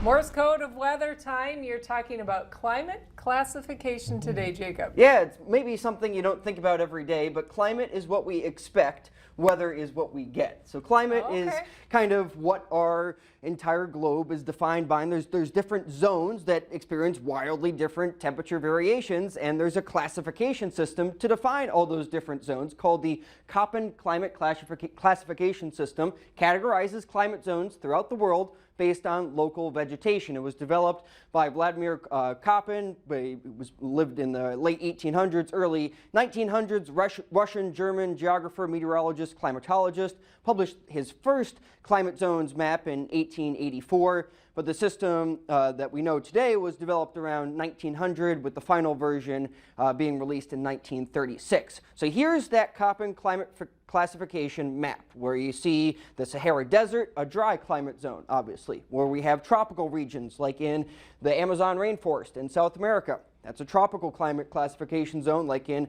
Morse Code of Weather time. You're talking about climate classification today, Jacob. Yeah, it's maybe something you don't think about every day, but climate is what we expect, weather is what we get. So climate is kind of what our entire globe is defined by, and there's different zones that experience wildly different temperature variations, and there's a classification system to define all those different zones called the Köppen climate classification system. Categorizes climate zones throughout the world based on local vegetation. It was developed by Vladimir Koppen. He lived in the late 1800s, early 1900s, Russian, German geographer, meteorologist, climatologist, published his first climate zones map in 1884. But the system that we know today was developed around 1900, with the final version being released in 1936. So here's that Köppen climate classification map, where you see the Sahara Desert, a dry climate zone, obviously, where we have tropical regions like in the Amazon rainforest in South America. That's a tropical climate classification zone, like in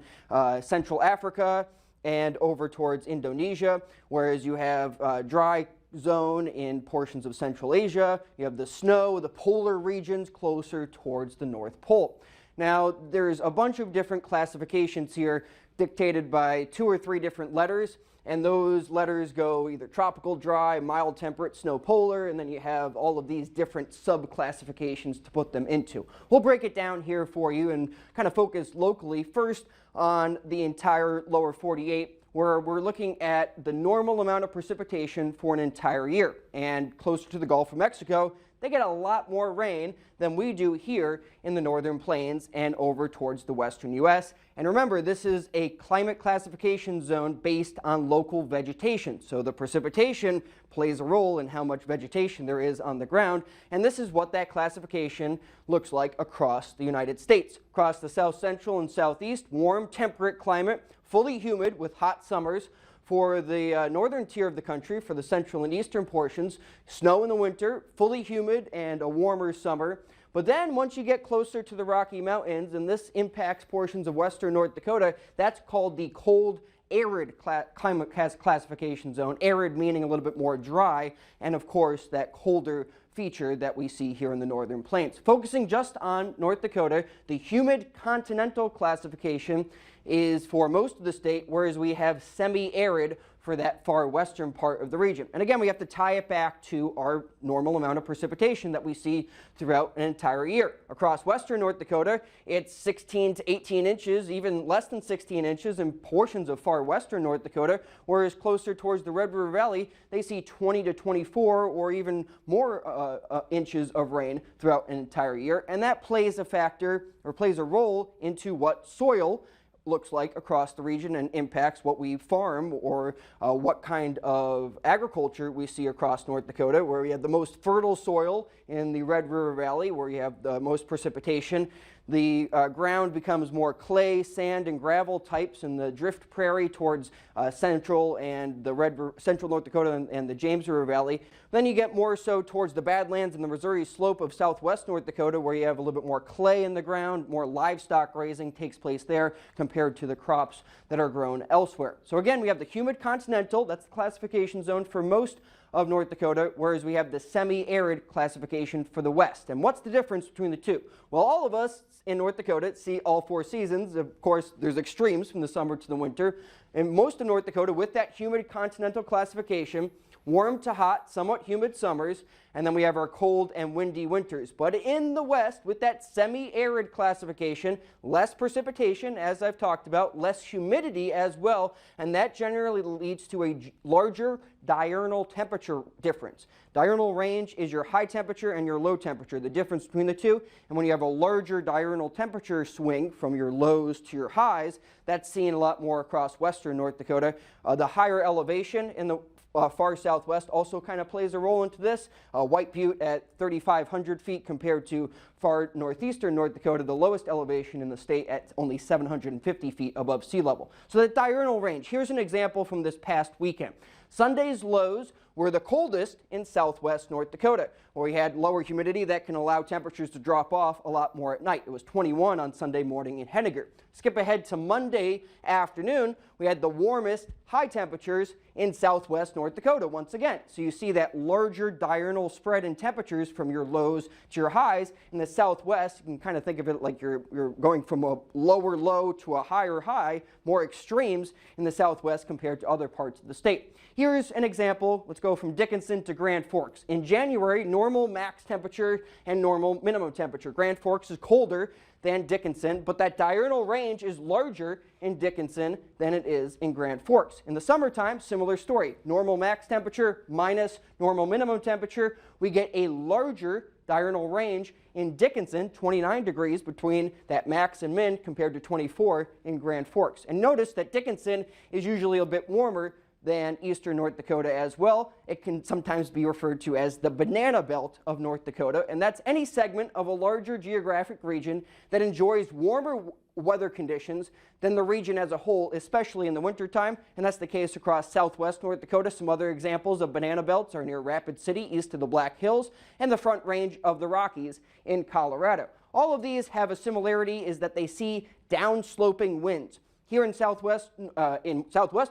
Central Africa and over towards Indonesia, whereas you have dry zone in portions of Central Asia. You have the snow, the polar regions closer towards the North Pole. Now, there's a bunch of different classifications here dictated by 2 or 3 different letters, and those letters go either tropical, dry, mild temperate, snow polar, and then you have all of these different sub-classifications to put them into. We'll break it down here for you and kind of focus locally first on the entire lower 48, where we're looking at the normal amount of precipitation for an entire year. And closer to the Gulf of Mexico, they get a lot more rain than we do here in the northern plains and over towards the western U.S. And remember, this is a climate classification zone based on local vegetation. So the precipitation plays a role in how much vegetation there is on the ground. And this is what that classification looks like across the United States. Across the south central and southeast, warm, temperate climate, fully humid with hot summers. For the northern tier of the country, for the central and eastern portions, snow in the winter, fully humid, and a warmer summer. But then once you get closer to the Rocky Mountains, and this impacts portions of western North Dakota, that's called the cold, arid climate classification zone. Arid meaning a little bit more dry, and of course that colder feature that we see here in the northern plains. Focusing just on North Dakota, the humid continental classification is for most of the state, whereas we have semi-arid for that far western part of the region. And again, we have to tie it back to our normal amount of precipitation that we see throughout an entire year. Across western North Dakota, it's 16 to 18 inches, even less than 16 inches in portions of far western North Dakota, whereas closer towards the Red River Valley, they see 20 to 24 or even more inches of rain throughout an entire year. And that plays a factor, or plays a role into what soil looks like across the region and impacts what we farm, or what kind of agriculture we see across North Dakota, where we have the most fertile soil in the Red River Valley, where you have the most precipitation. The ground becomes more clay, sand, and gravel types in the drift prairie towards central and the central North Dakota and the James River Valley. Then you get more so towards the Badlands and the Missouri slope of southwest North Dakota, where you have a little bit more clay in the ground. More livestock grazing takes place there compared to the crops that are grown elsewhere. So again, we have the humid continental, that's the classification zone for most of North Dakota, whereas we have the semi-arid classification for the west. And what's the difference between the two? Well, all of us in North Dakota see all 4 seasons. Of course, there's extremes from the summer to the winter. And most of North Dakota, with that humid continental classification, warm to hot, somewhat humid summers, and then we have our cold and windy winters. But in the west, with that semi-arid classification, less precipitation, as I've talked about, less humidity as well, and that generally leads to a larger diurnal temperature difference. Diurnal range is your high temperature and your low temperature, the difference between the two. And when you have a larger diurnal temperature swing from your lows to your highs, that's seen a lot more across western North Dakota. The higher elevation in the far southwest also kind of plays a role into this. White Butte at 3,500 feet compared to far northeastern North Dakota, the lowest elevation in the state at only 750 feet above sea level. So the diurnal range, here's an example from this past weekend. Sunday's lows were the coldest in southwest North Dakota, where we had lower humidity that can allow temperatures to drop off a lot more at night. It was 21 on Sunday morning in Henniger. Skip ahead to Monday afternoon, we had the warmest high temperatures in southwest North Dakota once again. So you see that larger diurnal spread in temperatures from your lows to your highs. In the southwest, you can kind of think of it like you're going from a lower low to a higher high, more extremes in the southwest compared to other parts of the state. Here's an example. Let's go from Dickinson to Grand Forks. In January, normal max temperature and normal minimum temperature. Grand Forks is colder than Dickinson, but that diurnal range is larger in Dickinson than it is in Grand Forks. In the summertime, similar story. Normal max temperature minus normal minimum temperature. We get a larger diurnal range in Dickinson, 29 degrees between that max and min compared to 24 in Grand Forks. And notice that Dickinson is usually a bit warmer than eastern North Dakota as well. It can sometimes be referred to as the banana belt of North Dakota, and that's any segment of a larger geographic region that enjoys warmer weather conditions than the region as a whole, especially in the wintertime, and that's the case across southwest North Dakota. Some other examples of banana belts are near Rapid City, east of the Black Hills, and the Front Range of the Rockies in Colorado. All of these have a similarity, is that they see downsloping winds. Here in southwest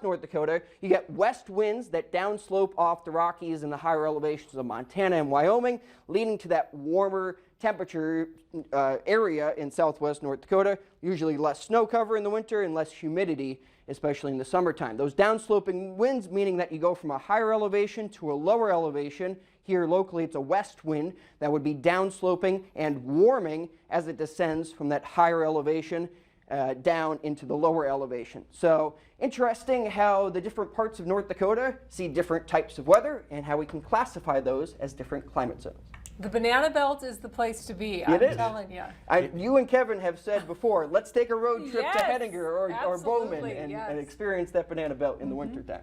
North Dakota, you get west winds that downslope off the Rockies and the higher elevations of Montana and Wyoming, leading to that warmer temperature area in southwest North Dakota, usually less snow cover in the winter and less humidity, especially in the summertime. Those downsloping winds meaning that you go from a higher elevation to a lower elevation. Here locally it's a west wind that would be downsloping and warming as it descends from that higher elevation down into the lower elevation. So interesting how the different parts of North Dakota see different types of weather and how we can classify those as different climate zones. The banana belt is the place to be, I'm telling you. You and Kevin have said before, let's take a road trip to Yes, Henninger or Bowman absolutely, and yes. experience that banana belt in the wintertime.